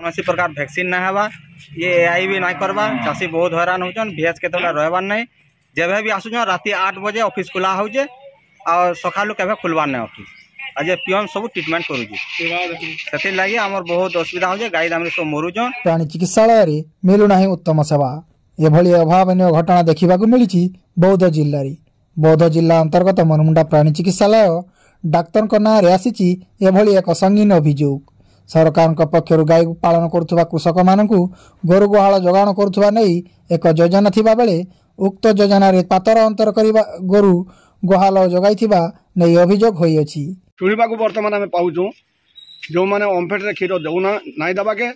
कौन प्रकार वैक्सीन ना हवा ये एआई भी ना करवा चाषी बहुत हैरान होचन भैंस के रहबार नहीं जब भी आसुन राति 8 बजे ऑफिस खुला होचे और सकालू केबे खुलबार नहीं ऑफिस आज पियन सब ट्रीटमेंट करूची से लगी आमर बहुत असुविधा होचे गाई दामरे सब मरुचन। प्राणी चिकित्सालय रे मिलु नाही उत्तम सेवा एभली अभावनीय घटना देखा मिली बौद्ध जिले में। बौद्ध जिला अंतर्गत मनमुंडा प्राणी चिकित्सालय डाक्तर ना आसी एभली एक संगीन अभियोग सरकार पक्षर गाई पालन करुवा कृषक मानक गोरु गुहाल जोगाण करुवा नहीं एक योजना थिबा बेले उक्त योजना रे पातर अंतर करबा गोरु गुहाल जोगाइथिबा नहीं अभियोग होइछि। शुणा बर्तमान आम पाऊँ जो मैंने ओमफेड क्षीर देना नाई देवाके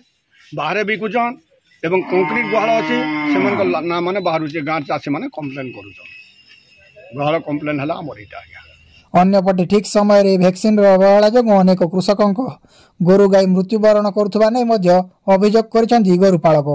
बाहर बिकुचन एवं कंक्रीट गुहाल अच्छी से ना मैंने बाहर गाँव चाषी मैंने कम्प्लेन कर गुहाल कम्प्लेन है आमर यहाँ। अन्यपटे ठीक समय रे वैक्सीन अवहेला जो अनेक कृषकों गोरु गाई मृत्युवरण करुवा नहीं अभियोग कर गोरुपालक।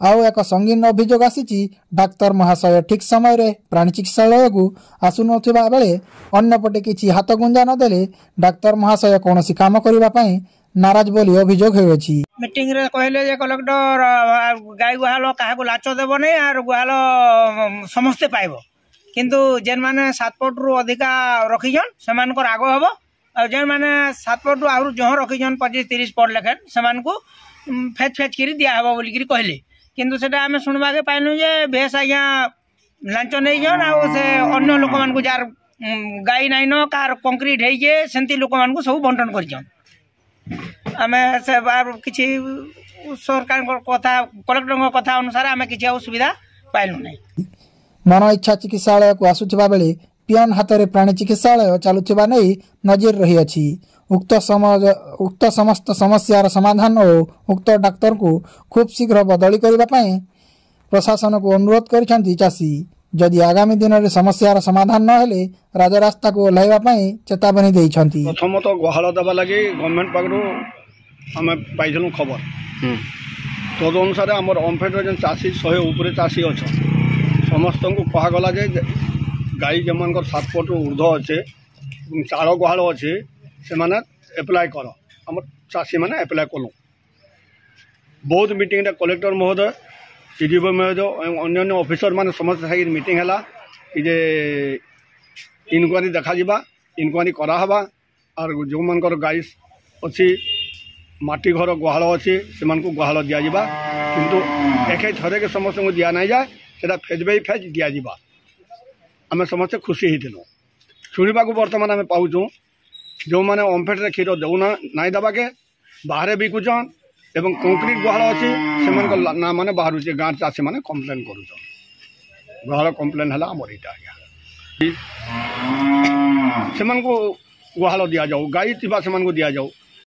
आउ एक संगीन अभियोग आसी डाक्तर महाशय ठीक समय रे प्राणी चिकित्सालय को आसुन बेले अन्यपटे किसी हाथ गुंजा नदेले डाक्तर महाशय कौन काम करने नाराज बोली अभियोग होछि। मीटिंग रे कहले जे कलेक्टर गाई गुहाल क्या लाच देव नहीं और गुहाल समस्ते पाइब किंतु जेन माने 7 फुट रु अधिका रखीजन सेमान को आग हम और जेन माने 7 फुट रु आहुर जह रखीजन 25-30 फुट लेखन सेमान को फेच फेच करी दिया हबो बोली कहले किंतु सेटा आमे सुनबा के पाइनु जे भेस आज्ञा लांच नहीं जन आ से अन्य लोक मान को जार गाई नाइन कार कंक्रीट है जे सेंती लोक मान को सब बंटन करजन आमे से बार किछि सरकार कथा कलेक्टर कथा अनुसार आमे किछि असुविधा पाइनु नहीं। मन इच्छा चिकित्सालय को आसुथिबा बेले पियन हाथ में प्राणी चिकित्सालय चलुथिबा नहीं नजर रही अछि। उक्त समस्त समस्यार समाधान और उक्त डाक्तर को खूब शीघ्र बदली करने प्रशासन को अनुरोध करिसेंती चाषी। जदि आगामी दिन में समस्यार समाधान न हेले राजरास्ता को ओह्लाइबा चेतावनी देइछंती। प्रथम तो गुहाल देवा लगी गवर्नमेंट पाखु आम पाइलु खबर तद अनुसार आम ओमफेड जेन चाषी 100 उपरे चाषी अच्छा समस्त को कहगला जे गाई जो 7 फुट ऊर्ध अच्छे चार गुहाल अच्छे से मैंने एप्लाय कर आम चाषी मैंने एप्लाय कलु बहुत मीटिंग कलेक्टर महोदय सीडीओ महोदय अन्य ऑफिसर माने समस्त मीटिंग है जे इनक्वारी देखा इनक्वारी करावा और जो मन गाई अच्छी माटी घर गुहाल अच्छी से गुहाल दि जावा किंतु एक थरे के समस्त को दिया नहीं जाए सेटा फेज बाई फेज दि जा आम समस्ते खुशी होइथिलु। शुणा बर्तमान आम पाऊँ जो मैंने ओमफेड क्षीर देना नाई देवाके बाहर बिकुचन एवं कंक्रीट गुहाल अच्छी से ना मैंने बाहर गाँव चाषी मैंने कम्प्लेन कर गुहाल कम्प्लेन है आमर यहाँ से गुहाल दि जाऊ गाई थी से दि जाऊ